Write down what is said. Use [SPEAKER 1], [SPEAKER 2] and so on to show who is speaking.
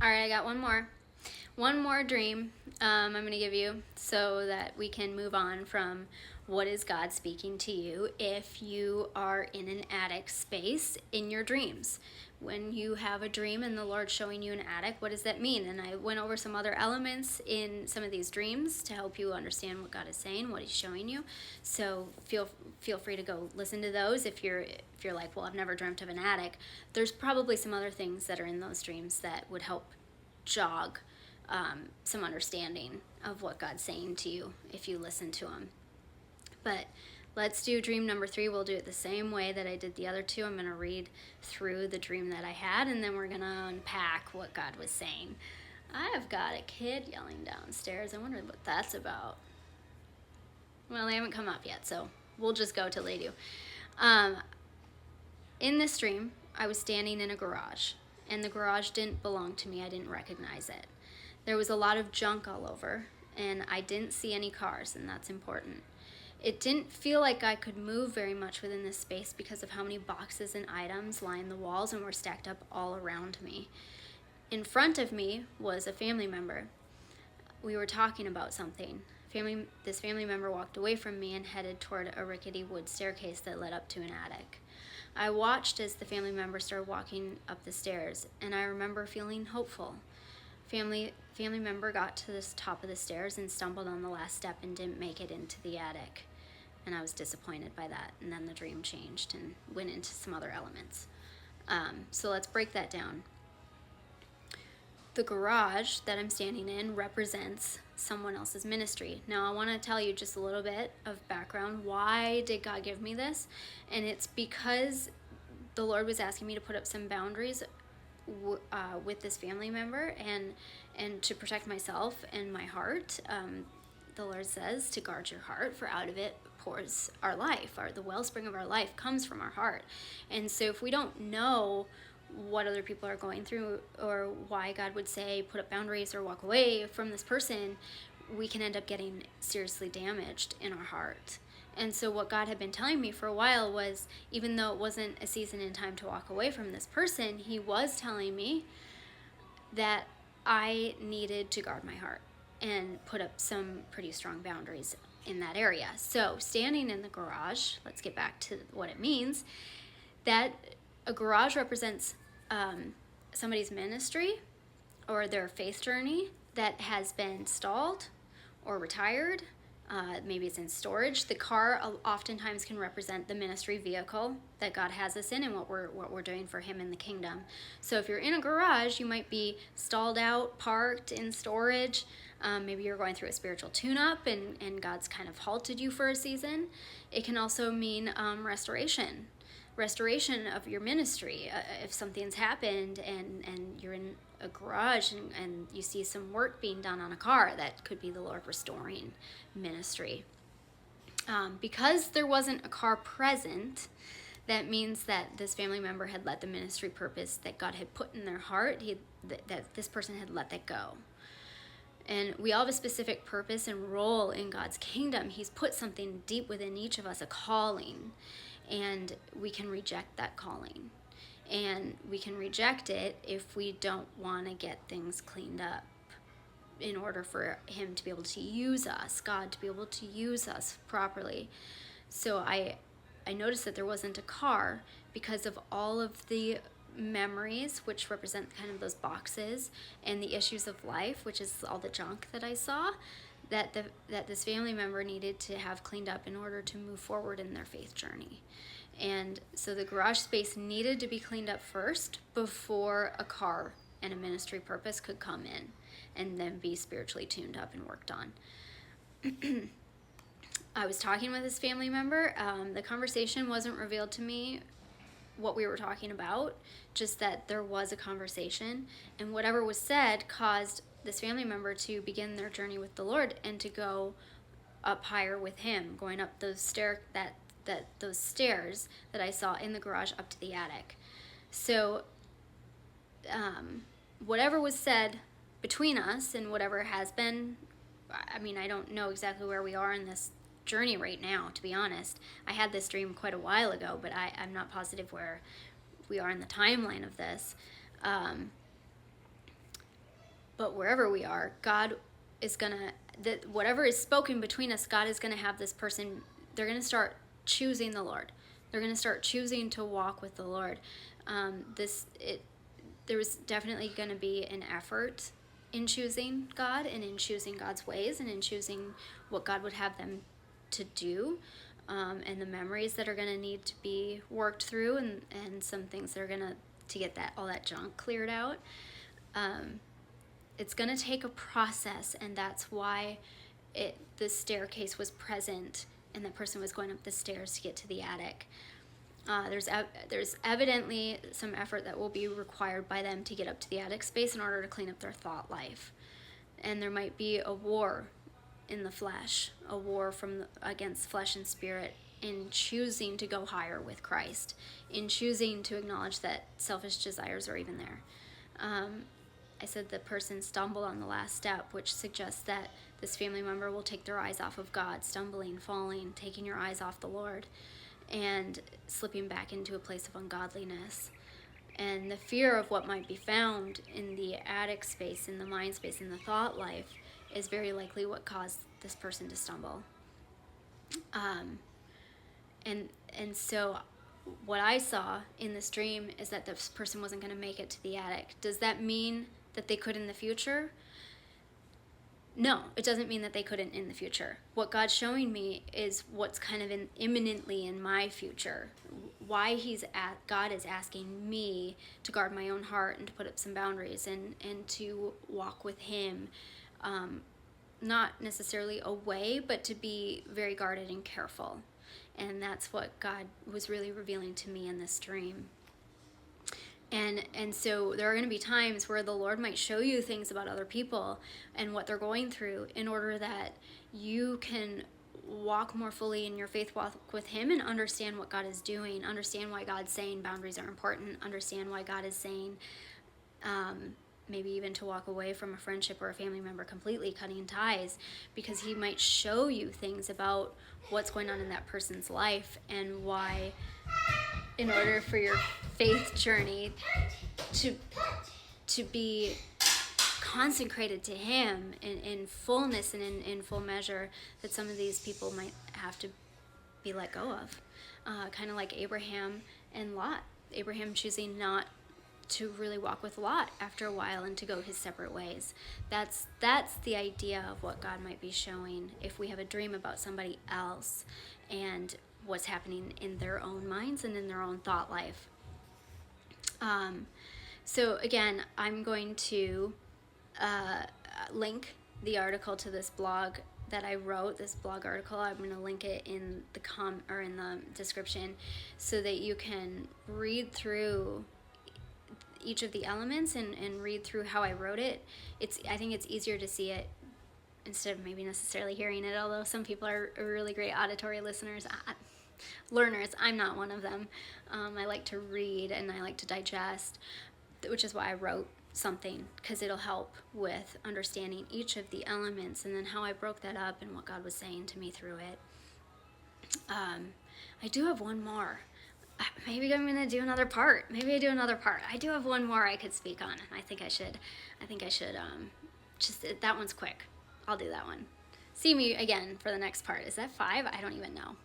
[SPEAKER 1] All right, I got one more. One more dream I'm going to give you so that we can move on from what is God speaking to you if you are in an attic space in your dreams. When you have a dream and the Lord's showing you an attic, what does that mean? And I went over some other elements in some of these dreams to help you understand what God is saying, what He's showing you. So feel free to go listen to those if you're like, well, I've never dreamt of an attic. There's probably some other things that are in those dreams that would help jog some understanding of what God's saying to you if you listen to Him. But let's do dream number 3. We'll do it the same way that I did the other two. I'm going to read through the dream that I had, and then we're going to unpack what God was saying. I've got a kid yelling downstairs. I wonder what that's about. Well, they haven't come up yet, so we'll just go till they do. In this dream, I was standing in a garage, and the garage didn't belong to me. I didn't recognize it. There was a lot of junk all over, and I didn't see any cars, and that's important. It didn't feel like I could move very much within this space because of how many boxes and items lined the walls and were stacked up all around me. In front of me was a family member. We were talking about something. This family member walked away from me and headed toward a rickety wood staircase that led up to an attic. I watched as the family member started walking up the stairs, and I remember feeling hopeful. Family member got to the top of the stairs and stumbled on the last step and didn't make it into the attic. And I was disappointed by that. And then the dream changed and went into some other elements. So let's break that down. The garage that I'm standing in represents someone else's ministry. Now, I want to tell you just a little bit of background. Why did God give me this? And it's because the Lord was asking me to put up some boundaries with this family member and to protect myself and my heart. The Lord says to guard your heart, for out of it pours our life. The wellspring of our life comes from our heart. And so if we don't know what other people are going through or why God would say put up boundaries or walk away from this person, we can end up getting seriously damaged in our heart. And so what God had been telling me for a while was, even though it wasn't a season and time to walk away from this person, He was telling me that I needed to guard my heart and put up some pretty strong boundaries in that area. So standing in the garage, let's get back to what it means, that a garage represents somebody's ministry or their faith journey that has been stalled or retired. Maybe it's in storage. The car oftentimes can represent the ministry vehicle that God has us in and what we're doing for Him in the kingdom. So if you're in a garage, you might be stalled out, parked in storage. Maybe you're going through a spiritual tune-up and God's kind of halted you for a season. It can also mean restoration of your ministry. If something's happened and you're in a garage and you see some work being done on a car, that could be the Lord restoring ministry. Because there wasn't a car present, that means that this family member had let the ministry purpose that God had put in their heart, that this person had let that go. And we all have a specific purpose and role in God's kingdom. He's put something deep within each of us, a calling, and we can reject that calling. And we can reject it if we don't want to get things cleaned up in order for Him to be able to use us, God to be able to use us properly. So I noticed that there wasn't a car because of all of the memories, which represent kind of those boxes, and the issues of life, which is all the junk that I saw, that this family member needed to have cleaned up in order to move forward in their faith journey. And so the garage space needed to be cleaned up first before a car and a ministry purpose could come in and then be spiritually tuned up and worked on. I was talking with this family member. The conversation wasn't revealed to me what we were talking about, just that there was a conversation, and whatever was said caused this family member to begin their journey with the Lord and to go up higher with Him, going up those stairs that I saw in the garage up to the attic. So whatever was said between us and whatever has been, I don't know exactly where we are in this journey right now, to be honest. I had this dream quite a while ago, but I'm not positive where we are in the timeline of this. But wherever we are, God is gonna, that whatever is spoken between us, God is gonna have this person, they're gonna start choosing the Lord. They're gonna start choosing to walk with the Lord. There was definitely gonna be an effort in choosing God and in choosing God's ways and in choosing what God would have them to do, and the memories that are gonna need to be worked through, and some things that are gonna, to get that, all that junk cleared out. It's going to take a process, and that's why the staircase was present and that person was going up the stairs to get to the attic. There's evidently some effort that will be required by them to get up to the attic space in order to clean up their thought life. And there might be a war in the flesh, a war against flesh and spirit, in choosing to go higher with Christ, in choosing to acknowledge that selfish desires are even there. I said the person stumbled on the last step, which suggests that this family member will take their eyes off of God, stumbling, falling, taking your eyes off the Lord, and slipping back into a place of ungodliness. And the fear of what might be found in the attic space, in the mind space, in the thought life, is very likely what caused this person to stumble. And so what I saw in this dream is that this person wasn't going to make it to the attic. Does that mean that they could in the future? No, it doesn't mean that they couldn't in the future. What God's showing me is what's kind of imminently in my future. Why God is asking me to guard my own heart and to put up some boundaries and to walk with Him. Not necessarily away, but to be very guarded and careful. And that's what God was really revealing to me in this dream. And so there are going to be times where the Lord might show you things about other people and what they're going through in order that you can walk more fully in your faith walk with Him and understand what God is doing, understand why God's saying boundaries are important, understand why God is saying maybe even to walk away from a friendship or a family member completely, cutting ties, because He might show you things about what's going on in that person's life and why, in order for your faith journey to be consecrated to Him in fullness and in full measure, that some of these people might have to be let go of. Kind of like Abraham and Lot. Abraham choosing not to really walk with Lot after a while and to go his separate ways. That's the idea of what God might be showing if we have a dream about somebody else and what's happening in their own minds and in their own thought life. So again, I'm going to link the article to this blog that I wrote, this blog article. I'm going to link it in the description so that you can read through each of the elements and read through how I wrote it. I think it's easier to see it instead of maybe necessarily hearing it, although some people are really great auditory listeners. Learners, I'm not one of them. I like to read and I like to digest, which is why I wrote something, because it'll help with understanding each of the elements and then how I broke that up and what God was saying to me through it. I do have one more. Maybe I'm going to do another part. Maybe I do another part. I do have one more I could speak on. I think I should, just, that one's quick. I'll do that one. See me again for the next part. Is that 5? I don't even know.